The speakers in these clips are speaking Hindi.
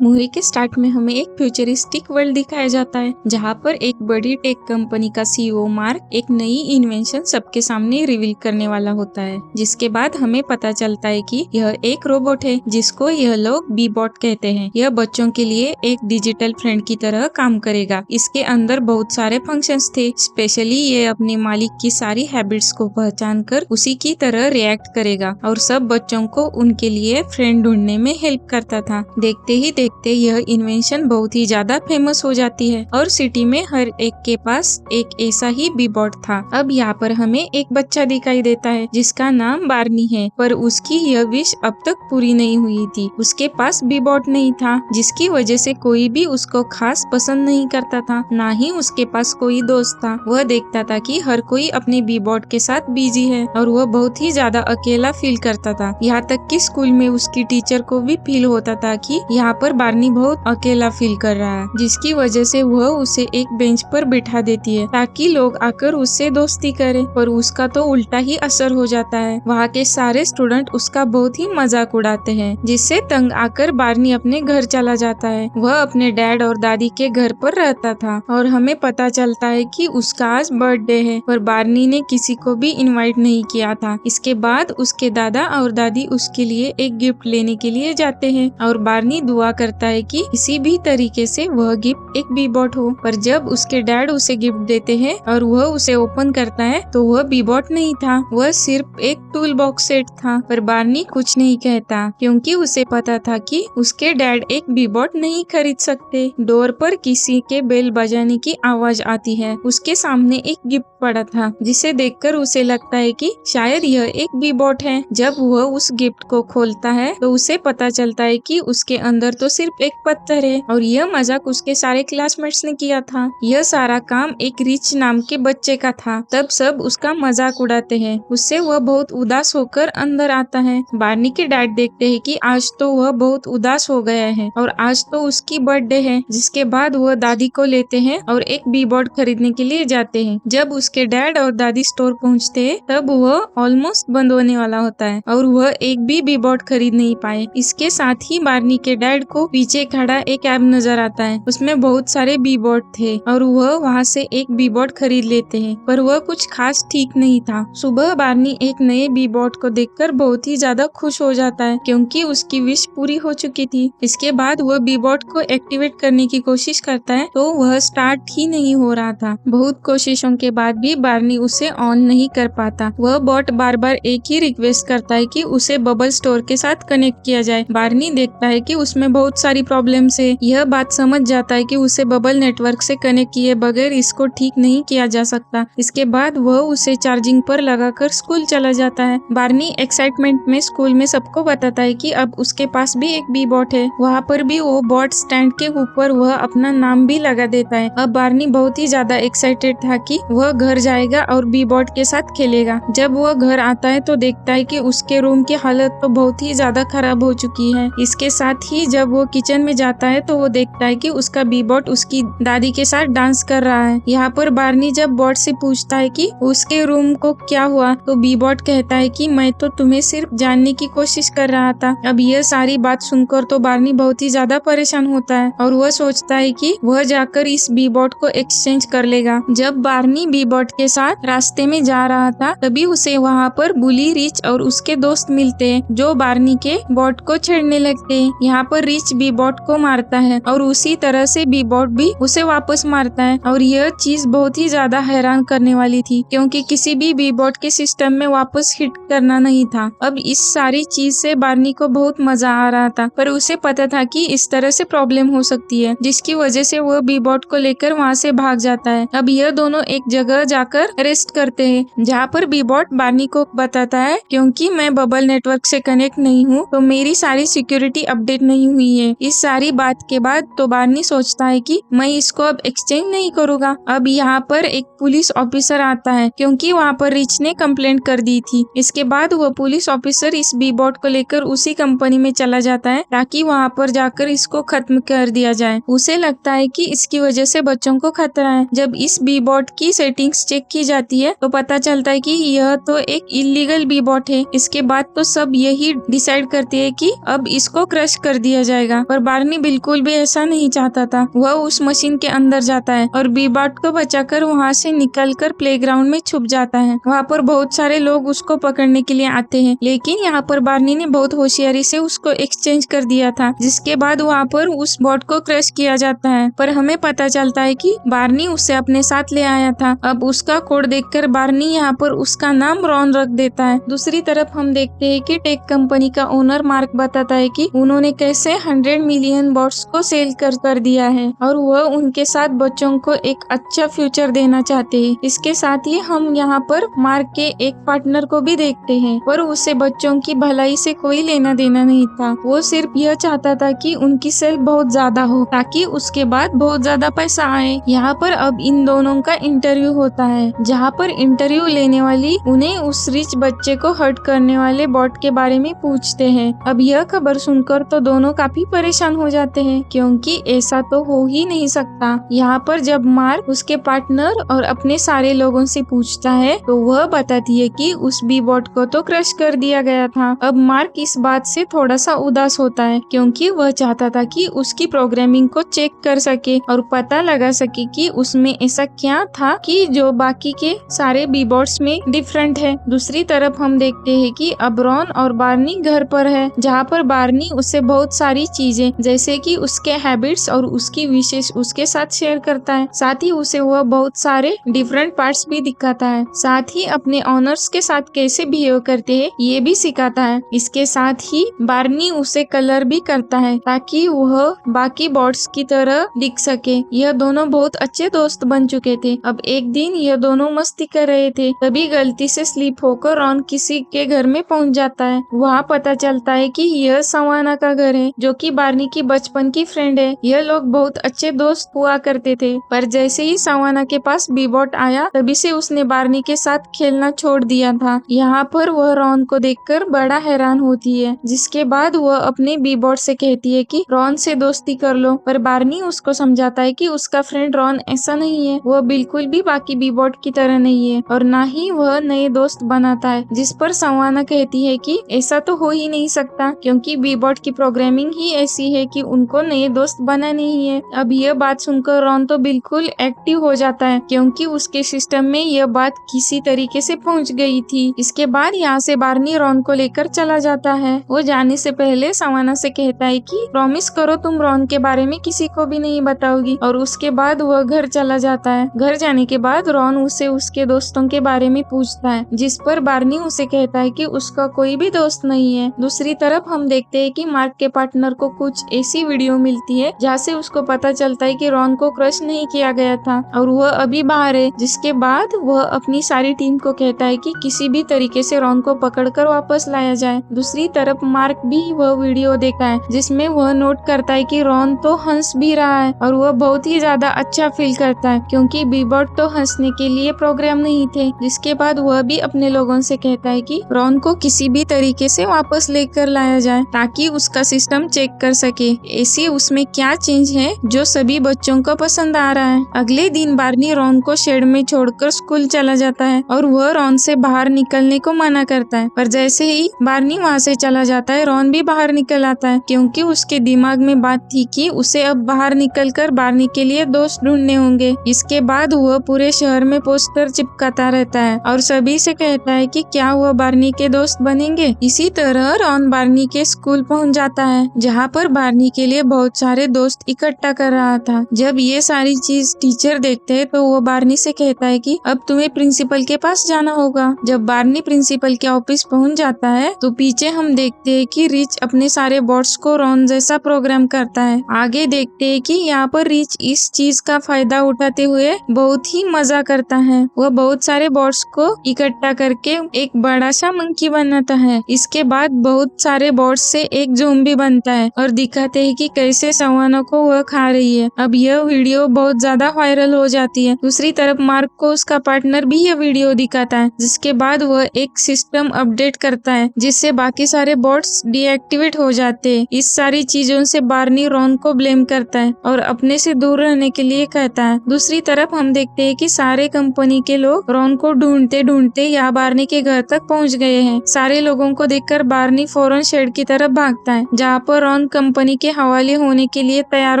मूवी के स्टार्ट में हमें एक फ्यूचरिस्टिक वर्ल्ड दिखाया जाता है जहाँ पर एक बड़ी टेक कंपनी का सीईओ मार्क एक नई इन्वेंशन सबके सामने रिवील करने वाला होता है, जिसके बाद हमें पता चलता है कि यह एक रोबोट है जिसको यह लोग बीबॉट कहते हैं। यह बच्चों के लिए एक डिजिटल फ्रेंड की तरह काम करेगा। इसके अंदर बहुत सारे फंक्शंस थे। स्पेशली ये अपने मालिक की सारी हैबिट्स को पहचान कर उसी की तरह रिएक्ट करेगा और सब बच्चों को उनके लिए फ्रेंड ढूंढने में हेल्प करता था। देखते ही देखते यह इन्वेंशन बहुत ही ज्यादा फेमस हो जाती है और सिटी में हर एक के पास एक ऐसा ही बीबॉट था। अब यहाँ पर हमें एक बच्चा दिखाई देता है जिसका नाम बार्नी है, पर उसकी यह विश अब तक पूरी नहीं हुई थी। उसके पास बीबॉट नहीं था, जिसकी वजह से कोई भी उसको खास पसंद नहीं करता था, ना ही उसके पास कोई दोस्त था। वह देखता था कि हर कोई अपने बीबॉट के साथ बिजी है और वह बहुत ही ज्यादा अकेला फील करता था। यहाँ तक कि स्कूल में उसकी टीचर को भी फील होता था कि यहाँ पर बार्नी बहुत अकेला फील कर रहा है, जिसकी वजह से वह उसे एक बेंच पर बिठा देती है ताकि लोग आकर उससे दोस्ती करें, पर उसका तो उल्टा ही असर हो जाता है। वहाँ के सारे स्टूडेंट उसका बहुत ही मजाक उड़ाते हैं, जिससे तंग आकर बार्नी अपने घर चला जाता है। वह अपने डैड और दादी के घर पर रहता था और हमें पता चलता है कि उसका आज बर्थडे है, पर बार्नी ने किसी को भी इनवाइट नहीं किया था। इसके बाद उसके दादा और दादी उसके लिए एक गिफ्ट लेने के लिए जाते हैं और बार्नी दुआ करता है कि किसी भी तरीके से वह गिफ्ट एक बीबॉट हो। पर जब उसके डैड उसे गिफ्ट देते हैं और वह उसे ओपन करता है तो वह बीबॉट नहीं था, वह सिर्फ एक टूल बॉक्स सेट था। पर बार्नी कुछ नहीं कहता क्योंकि उसे पता था कि उसके डैड एक बीबॉट नहीं खरीद सकते। डोर पर किसी के बेल बजाने की आवाज आती है। उसके सामने एक गिफ्ट पड़ा था जिसे देखकर उसे लगता है कि शायद यह एक बीबॉट है। जब वह उस गिफ्ट को खोलता है तो उसे पता चलता है कि उसके अंदर तो सिर्फ एक पत्थर है और यह मजाक उसके सारे क्लासमेट्स ने किया था। यह सारा काम एक रिच नाम के बच्चे का था। तब सब उसका मजाक उड़ाते हैं। उससे वह बहुत उदास होकर अंदर आता है। बार्नी के डैड देखते हैं कि आज तो वह बहुत उदास हो गया है और आज तो उसकी बर्थडे है। जिसके बाद वह दादी को लेते हैं और एक बीबॉट खरीदने के लिए जाते हैं। जब उसके डैड और दादी स्टोर पहुंचते हैं तब वह ऑलमोस्ट बंद होने वाला होता है और वह एक भी बीबॉट खरीद नहीं पाए। इसके साथ ही बार्नी के डैड को पीछे खड़ा एक कैब नजर आता है। उसमें बहुत सारे बीबॉट थे और वह वहाँ से एक बीबॉट खरीद लेते हैं, पर वह कुछ खास ठीक नहीं था। सुबह बार्नी एक नए बीबॉट को देखकर बहुत ही ज्यादा खुश हो जाता है क्योंकि उसकी विश पूरी हो चुकी थी। इसके बाद वह बीबॉट को एक्टिवेट करने की कोशिश करता है तो वह स्टार्ट ही नहीं हो रहा था। बहुत कोशिशों के बाद भी बार्नी उसे ऑन नहीं कर पाता। वह बॉट बार बार एक ही रिक्वेस्ट करता है कि उसे बबल स्टोर के साथ कनेक्ट किया जाए। बार्नी देखता है कि उसमें बहुत सारी प्रॉब्लम्स है। यह बात समझ जाता है कि उसे बबल नेटवर्क से कनेक्ट किए बगैर इसको ठीक नहीं किया जा सकता। इसके बाद वह उसे चार्जिंग पर लगाकर स्कूल चला जाता है। बार्नी एक्साइटमेंट में स्कूल में सबको बताता है कि अब उसके पास भी एक बीबॉट है। वहाँ पर भी वो बॉट स्टैंड के ऊपर वह अपना नाम भी लगा देता है। अब बार्नी बहुत ही ज्यादा एक्साइटेड था कि वह घर जाएगा और बीबॉट के साथ खेलेगा। जब वह घर आता है तो देखता है कि उसके रूम की हालत तो बहुत ही ज्यादा खराब हो चुकी है। इसके साथ ही जब वो किचन में जाता है तो वो देखता है कि उसका बीबॉट उसकी दादी के साथ डांस कर रहा है। यहाँ पर बार्नी जब बॉट से पूछता है कि उसके रूम को क्या हुआ तो बीबॉट कहता है कि मैं तो तुम्हें सिर्फ जानने की कोशिश कर रहा था। अब यह सारी बात सुनकर तो बार्नी बहुत ही ज्यादा परेशान होता है और वह सोचता है कि वह जाकर इस बीबॉट को एक्सचेंज कर लेगा। जब बार्नी बीबॉट के साथ रास्ते में जा रहा था तभी उसे वहाँ पर बुली, रिच और उसके दोस्त मिलते हैं जो बार्नी के बॉट को छेड़ने लगते हैं। यहाँ पर रिच बीबॉट को मारता है और उसी तरह से बीबॉट भी उसे वापस मारता है और यह चीज बहुत ही ज्यादा हैरान करने वाली थी क्योंकि किसी भी बीबॉट के सिस्टम में वापस हिट करना नहीं था। अब इस सारी चीज से बार्नी को बहुत मजा आ रहा था, पर उसे पता था कि इस तरह से प्रॉब्लम हो सकती है, जिसकी वजह से वह बीबॉट को लेकर वहाँ से भाग जाता है। अब यह दोनों एक जगह जाकर रेस्ट करते हैं जहाँ पर बीबॉट बार्नी को बताता है क्योंकि मैं बबल नेटवर्क से कनेक्ट नहीं हूँ तो मेरी सारी सिक्योरिटी अपडेट नहीं हुई है। इस सारी बात के बाद तो बार्नी सोचता है कि मैं इसको अब एक्सचेंज नहीं करूँगा। अब यहाँ पर एक पुलिस ऑफिसर आता है क्योंकि वहाँ पर रिच ने कंप्लेंट कर दी थी। इसके बाद वह पुलिस ऑफिसर इस बीबॉट को लेकर उसी कंपनी में चला जाता है ताकि वहाँ पर जाकर इसको खत्म कर दिया जाए। उसे लगता है कि इसकी वजह से बच्चों को खतरा है। जब इस बीबॉट की सेटिंग्स चेक की जाती है तो पता चलता है कि यह तो एक इलीगल बीबॉट है। इसके बाद तो सब यही डिसाइड करते हैं कि अब इसको क्रश कर दिया जाएगा। जाएगा, पर बार्नी बिल्कुल भी ऐसा नहीं चाहता था। वह उस मशीन के अंदर जाता है और बीबॉट को बचाकर वहाँ से निकलकर प्लेग्राउंड में छुप जाता है। वहाँ पर बहुत सारे लोग उसको पकड़ने के लिए आते हैं, लेकिन यहाँ पर बार्नी ने बहुत होशियारी से उसको एक्सचेंज कर दिया था, जिसके बाद वहाँ पर उस बॉट को क्रश किया जाता है। पर हमें पता चलता है कि बार्नी उसे अपने साथ ले आया था। अब उसका कोड देखकर बार्नी यहाँ पर उसका नाम रॉन रख देता है। दूसरी तरफ हम देखते हैं कि टेक कंपनी का ओनर मार्क बताता है कि उन्होंने कैसे 100 मिलियन बॉट्स को सेल कर दिया है और वह उनके साथ बच्चों को एक अच्छा फ्यूचर देना चाहते हैं। इसके साथ ही हम यहाँ पर मार्क के एक पार्टनर को भी देखते हैं, पर उसे बच्चों की भलाई से कोई लेना देना नहीं था। वो सिर्फ यह चाहता था कि उनकी सेल बहुत ज्यादा हो ताकि उसके बाद बहुत ज्यादा पैसा आए। यहाँ पर अब इन दोनों का इंटरव्यू होता है, जहाँ पर इंटरव्यू लेने वाली उन्हें उस रिच बच्चे को हर्ट करने वाले बॉट के बारे में पूछते हैं। अब यह खबर सुनकर तो दोनों काफी परेशान हो जाते हैं, क्योंकि ऐसा तो हो ही नहीं सकता। यहाँ पर जब मार्क उसके पार्टनर और अपने सारे लोगों से पूछता है तो वह बताती है कि उस बी बॉट को तो क्रश कर दिया गया था। अब मार्क इस बात से थोड़ा सा उदास होता है, क्योंकि वह चाहता था कि उसकी प्रोग्रामिंग को चेक कर सके और पता लगा सके कि उसमें ऐसा क्या था कि जो बाकी के सारे बी बॉट्स में डिफरेंट है। दूसरी तरफ हम देखते हैं कि अब रॉन और बार्नी घर पर है, जहाँ पर बार्नी उससे बहुत सारी चीजें जैसे कि उसके हैबिट्स और उसकी विशेष उसके साथ शेयर करता है। साथ ही उसे वह बहुत सारे डिफरेंट पार्ट्स भी दिखाता है। साथ ही अपने ऑनर्स के साथ कैसे बिहेव करते हैं ये भी सिखाता है। इसके साथ ही बार्नी उसे कलर भी करता है ताकि वह बाकी बॉट्स की तरह दिख सके। यह दोनों बहुत अच्छे दोस्त बन चुके थे। अब एक दिन यह दोनों मस्ती कर रहे थे, तभी गलती से स्लिप होकर रॉन किसी के घर में पहुंच जाता है। वहाँ पता चलता है कि यह सवाना का घर है, जो कि बार्नी की बचपन की फ्रेंड है। यह लोग बहुत अच्छे दोस्त हुआ करते थे, पर जैसे ही सवाना के पास बीबॉट आया तभी से उसने बार्नी के साथ खेलना छोड़ दिया था। यहाँ पर वह रॉन को देखकर बड़ा हैरान होती है, जिसके बाद वह अपने बीबॉट से कहती है कि रॉन से दोस्ती कर लो, पर बार्नी उसको समझाता है कि उसका फ्रेंड रॉन ऐसा नहीं है, वह बिल्कुल भी बाकी बीबॉट की तरह नहीं है और ना ही वह नए दोस्त बनाता है। जिस पर सवाना कहती है कि ऐसा तो हो ही नहीं सकता, क्योंकि बीबॉट की प्रोग्रामिंग ही ऐसी है कि उनको नए दोस्त बनाने ही है। अब यह बात सुनकर रॉन तो बिल्कुल एक्टिव हो जाता है, क्योंकि उसके सिस्टम में यह बात किसी तरीके से पहुंच गई थी। इसके बाद यहाँ से बार्नी रॉन को लेकर चला जाता है। वो जाने से पहले सवाना से कहता है कि प्रॉमिस करो तुम रॉन के बारे में किसी को भी नहीं बताओगी, और उसके बाद वह घर चला जाता है। घर जाने के बाद रॉन उसे उसके दोस्तों के बारे में पूछता है, जिस पर बार्नी उसे कहता है कि उसका कोई भी दोस्त नहीं है। दूसरी तरफ हम देखते हैं कि मार्क के पार्टनर को कुछ ऐसी वीडियो मिलती है जहाँ से उसको पता चलता है कि रॉन को क्रश नहीं किया गया था और वह अभी बाहर है। जिसके बाद वह अपनी सारी टीम को कहता है कि किसी भी तरीके से रॉन को पकड़कर वापस लाया जाए। दूसरी तरफ मार्क भी वह वीडियो देखा है जिसमें वह नोट करता है कि रॉन तो हंस भी रहा है और वह बहुत ही ज्यादा अच्छा फील करता है, क्योंकि बीबॉट तो हंसने के लिए प्रोग्राम नहीं थे। जिसके बाद वह भी अपने लोगों से कहता है कि रॉन को किसी भी तरीके से वापस लेकर लाया जाए ताकि उसका सिस्टम चेक कर सके ऐसे उसमें क्या चेंज है जो सभी बच्चों को पसंद आ रहा है। अगले दिन बार्नी रॉन को शेड में छोड़कर स्कूल चला जाता है और वह रॉन से बाहर निकलने को मना करता है, पर जैसे ही बार्नी वहाँ से चला जाता है रॉन भी बाहर निकल आता है, क्योंकि उसके दिमाग में बात थी कि उसे अब बाहर निकलकर बार्नी के लिए दोस्त ढूंढने होंगे। इसके बाद वह पूरे शहर में पोस्टर चिपकाता रहता है और सभी से कहता है कि क्या वह बार्नी के दोस्त बनेंगे। इसी तरह रॉन बार्नी के स्कूल पहुंच जाता है, जहाँ पर बार्नी के लिए बहुत सारे दोस्त इकट्ठा कर रहा था। जब ये सारी चीज टीचर देखते हैं तो वो बार्नी से कहता है कि अब तुम्हें प्रिंसिपल के पास जाना होगा। जब बार्नी प्रिंसिपल के ऑफिस पहुंच जाता है तो पीछे हम देखते हैं कि रिच अपने सारे बॉट्स को रॉन जैसा प्रोग्राम करता है। आगे देखते हैं कि यहाँ पर रिच इस चीज का फायदा उठाते हुए बहुत ही मजा करता है। वह बहुत सारे बॉट्स को इकट्ठा करके एक बड़ा सा मंकी बनाता है। इसके बाद बहुत सारे बॉट्स से एक ज़ॉम्बी बनता है और दिखाते हैं कि कैसे सवाना को वह खा रही है। अब यह वीडियो बहुत ज्यादा वायरल हो जाती है। दूसरी तरफ मार्क को उसका पार्टनर भी यह वीडियो दिखाता है, जिसके बाद वह एक सिस्टम अपडेट करता है जिससे बाकी सारे बॉट्स डीएक्टिवेट हो जाते हैं। इस सारी चीजों से बार्नी रॉन को ब्लेम करता है और अपने से दूर रहने के लिए कहता है। दूसरी तरफ हम देखते हैं कि सारे कंपनी के लोग रॉन को ढूंढते ढूंढते यहाँ बार्नी के घर तक पहुँच गए हैं। सारे लोगों को देखकर बार्नी फौरन शेड की तरफ भागता है, जहाँ पर रॉन रॉन कंपनी के हवाले होने के लिए तैयार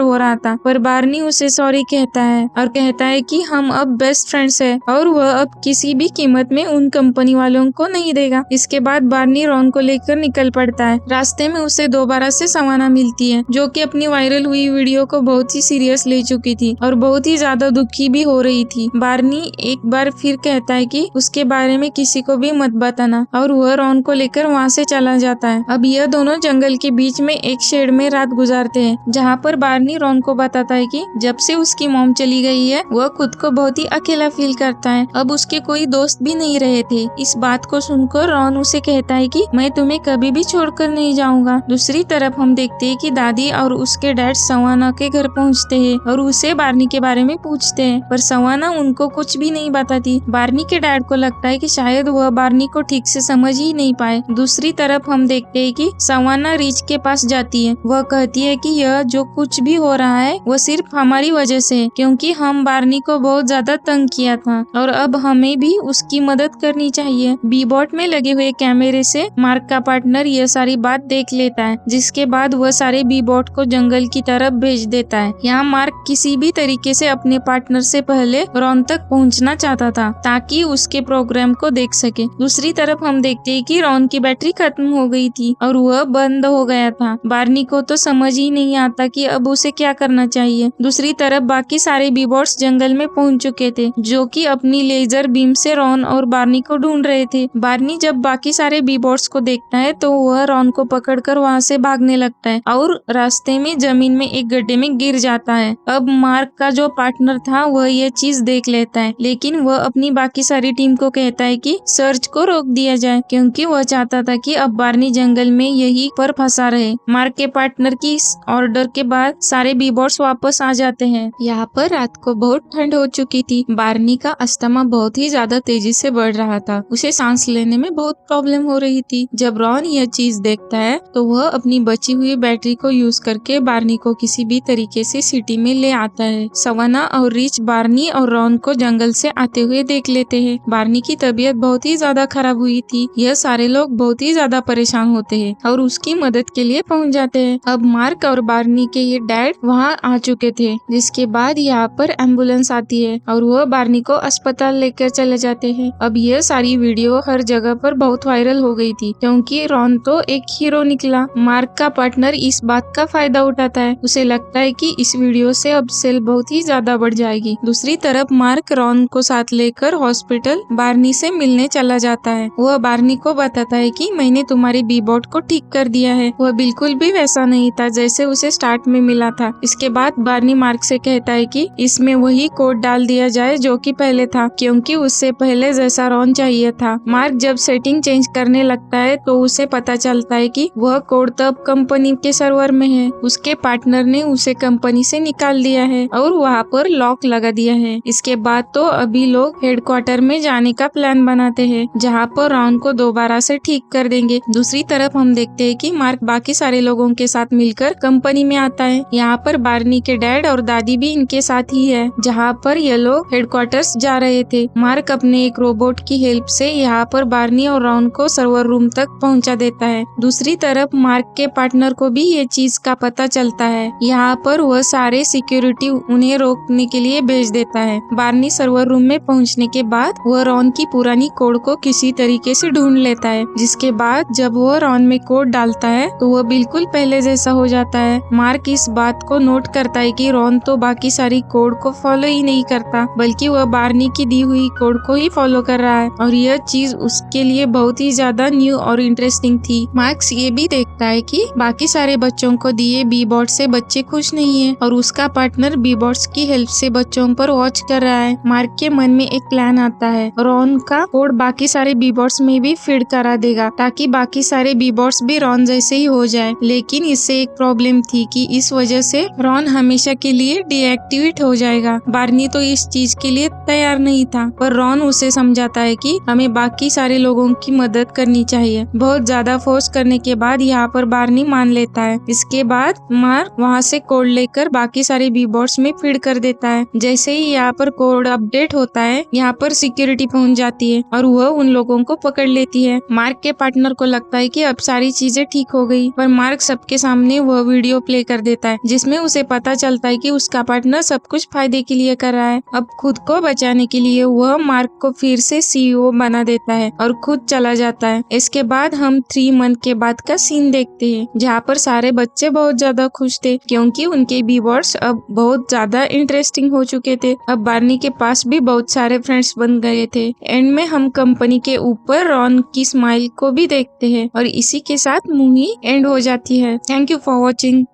हो रहा था, पर बार्नी उसे सॉरी कहता है और कहता है कि हम अब बेस्ट फ्रेंड्स हैं और वह अब किसी भी कीमत में उन कंपनी वालों को नहीं देगा। इसके बाद बार्नी रॉन को लेकर निकल पड़ता है। रास्ते में उसे दोबारा से सवाना मिलती है, जो कि अपनी वायरल हुई वीडियो को बहुत ही सीरियस ले चुकी थी और बहुत ही ज्यादा दुखी भी हो रही थी। बार्नी एक बार फिर कहता है कि उसके बारे में किसी को भी मत बताना और वह रॉन को लेकर वहाँ से चला जाता है। अब यह दोनों जंगल के बीच में एक शेड में रात गुजारते हैं, जहाँ पर बार्नी रॉन को बताता है कि जब से उसकी मॉम चली गई है वह खुद को बहुत ही अकेला फील करता है। अब उसके कोई दोस्त भी नहीं रहे थे। इस बात को सुनकर रॉन उसे कहता है कि मैं तुम्हें कभी भी छोड़कर नहीं जाऊंगा। दूसरी तरफ हम देखते हैं कि दादी और उसके डैड सवाना के घर पहुंचते हैं और उसे बार्नी के बारे में पूछते हैं, पर सवाना उनको कुछ भी नहीं बताती। बार्नी के डैड को लगता है कि शायद वह बार्नी को ठीक से समझ ही नहीं पाए। दूसरी तरफ हम देखते हैं कि सवाना रिच के पास जाती है। वह कहती है कि यह जो कुछ भी हो रहा है वह सिर्फ हमारी वजह से है, क्योंकि हम बार्नी को बहुत ज्यादा तंग किया था और अब हमें भी उसकी मदद करनी चाहिए। बीबॉट में लगे हुए कैमरे से मार्क का पार्टनर यह सारी बात देख लेता है, जिसके बाद वह सारे बीबॉट को जंगल की तरफ भेज देता है। यहाँ मार्क किसी भी तरीके से अपने पार्टनर से पहले रॉन तक पहुँचना चाहता था ताकि उसके प्रोग्राम को देख सके। दूसरी तरफ हम देखते हैं कि रॉन की बैटरी खत्म हो गई थी और वह बंद हो गया था। बार्नी को तो समझ ही नहीं आता कि अब उसे क्या करना चाहिए। दूसरी तरफ बाकी सारे बीबॉट्स जंगल में पहुंच चुके थे, जो कि अपनी लेजर बीम से रॉन और बार्नी को ढूंढ रहे थे। बार्नी जब बाकी सारे बीबॉट्स को देखता है तो वह रॉन को पकड़कर वहां से भागने लगता है और रास्ते में जमीन में एक गड्ढे में गिर जाता है। अब मार्क का जो पार्टनर था वह यह चीज देख लेता है, लेकिन वह अपनी बाकी सारी टीम को कहता है कि सर्च को रोक दिया जाए, क्योंकि वह चाहता था कि अब बार्नी जंगल में यही पर फंसा रहे। मार्क के पार्टनर की इस ऑर्डर के बाद सारे बीबॉट्स वापस आ जाते हैं। यहाँ पर रात को बहुत ठंड हो चुकी थी। बार्नी का अस्थमा बहुत ही ज्यादा तेजी से बढ़ रहा था। उसे सांस लेने में बहुत प्रॉब्लम हो रही थी। जब रॉन यह चीज देखता है तो वह अपनी बची हुई बैटरी को यूज करके बार्नी को किसी भी तरीके से सिटी में ले आता है। सवाना और रिच बार्नी और रॉन को जंगल से आते हुए देख लेते हैं। बार्नी की तबीयत बहुत ही ज्यादा खराब हुई थी। यह सारे लोग बहुत ही ज्यादा परेशान होते हैं और उसकी मदद के लिए पहुंच जाते हैं। अब मार्क और बार्नी के ये डैड वहाँ आ चुके थे, जिसके बाद यहाँ पर एम्बुलेंस आती है और वह बार्नी को अस्पताल लेकर चले जाते हैं। अब यह सारी वीडियो हर जगह पर बहुत वायरल हो गई थी, क्योंकि रॉन तो एक हीरो निकला। मार्क का पार्टनर इस बात का फायदा उठाता है। उसे लगता है कि इस वीडियो से अब सेल बहुत ही ज्यादा बढ़ जाएगी। दूसरी तरफ मार्क रॉन को साथ लेकर हॉस्पिटल बार्नी से मिलने चला जाता है। वह बार्नी को बताता है कि मैंने तुम्हारी बीबॉट को ठीक कर दिया है। वह बिल्कुल भी वैसा नहीं था जैसे उसे स्टार्ट में मिला था। इसके बाद बार्नी मार्क से कहता है कि इसमें वही कोड डाल दिया जाए जो कि पहले था, क्योंकि उससे पहले जैसा रॉन चाहिए था। मार्क जब सेटिंग चेंज करने लगता है तो उसे पता चलता है कि वह कोड तब कंपनी के सर्वर में है। उसके पार्टनर ने उसे कंपनी से निकाल दिया है और वहाँ पर लॉक लगा दिया है। इसके बाद तो अभी लोग हेडक्वार्टर में जाने का प्लान बनाते हैं, जहाँ पर रॉन को दोबारा से ठीक कर देंगे। दूसरी तरफ हम देखते हैं कि मार्क बाकी सारे लोगों के साथ मिलकर कंपनी में आता है। यहाँ पर बार्नी के डैड और दादी भी इनके साथ ही है, जहाँ पर ये लोग हेडक्वार्टर्स जा रहे थे। मार्क अपने एक रोबोट की हेल्प से यहाँ पर बार्नी और रॉन को सर्वर रूम तक पहुँचा देता है। दूसरी तरफ मार्क के पार्टनर को भी ये चीज का पता चलता है। यहाँ पर वह सारे सिक्योरिटी उन्हें रोकने के लिए भेज देता है। बार्नी सर्वर रूम में पहुँचने के बाद वह रॉन की पुरानी कोड को किसी तरीके से ढूंढ लेता है, जिसके बाद जब वह रॉन में कोड डालता है तो वह बिल्कुल पहले जैसा हो जाता है। मार्क इस बात को नोट करता है कि रॉन तो बाकी सारी कोड को फॉलो ही नहीं करता, बल्कि वह बार्नी की दी हुई कोड को ही फॉलो कर रहा है, और यह चीज उसके लिए बहुत ही ज्यादा न्यू और इंटरेस्टिंग थी। मार्क्स ये भी देखता है कि बाकी सारे बच्चों को दिए बीबॉट से बच्चे खुश नहीं है और उसका पार्टनर बीबॉट्स की हेल्प से बच्चों पर वॉच कर रहा है। मार्क के मन में एक प्लान आता है, रॉन का कोड बाकी सारे बीबॉट्स में भी फीड करा देगा ताकि बाकी सारे बीबॉट्स भी रॉन जैसे ही हो जाए। लेकिन इससे एक प्रॉब्लम थी कि इस वजह से रॉन हमेशा के लिए डीएक्टिवेट हो जाएगा। बार्नी तो इस चीज के लिए तैयार नहीं था, पर रॉन उसे समझाता है कि हमें बाकी सारे लोगों की मदद करनी चाहिए। बहुत ज्यादा फोर्स करने के बाद यहाँ पर बार्नी मान लेता है। इसके बाद मार्क वहाँ से कोड लेकर बाकी सारे बीबॉट्स में फीड कर देता है। जैसे ही यहाँ पर कोड अपडेट होता है, यहाँ पर सिक्योरिटी पहुँच जाती है और वह उन लोगों को पकड़ लेती है। मार्क के पार्टनर को लगता है कि अब सारी चीजें ठीक हो गई, पर मार्क सबके सामने वह वीडियो प्ले कर देता है जिसमें उसे पता चलता है कि उसका पार्टनर सब कुछ फायदे के लिए कर रहा है। अब खुद को बचाने के लिए वह मार्क को फिर से सीईओ बना देता है और खुद चला जाता है। इसके बाद हम 3 मंथ के बाद का सीन देखते हैं जहाँ पर सारे बच्चे बहुत ज्यादा खुश थे क्योंकि उनके व्यूअर्स अब बहुत ज्यादा इंटरेस्टिंग हो चुके थे। अब बार्नी के पास भी बहुत सारे फ्रेंड्स बन गए थे। एंड में हम कंपनी के ऊपर रॉन की स्माइल को भी देखते हैं और इसी के साथ मूवी एंड हो जाती है। Thank you for watching.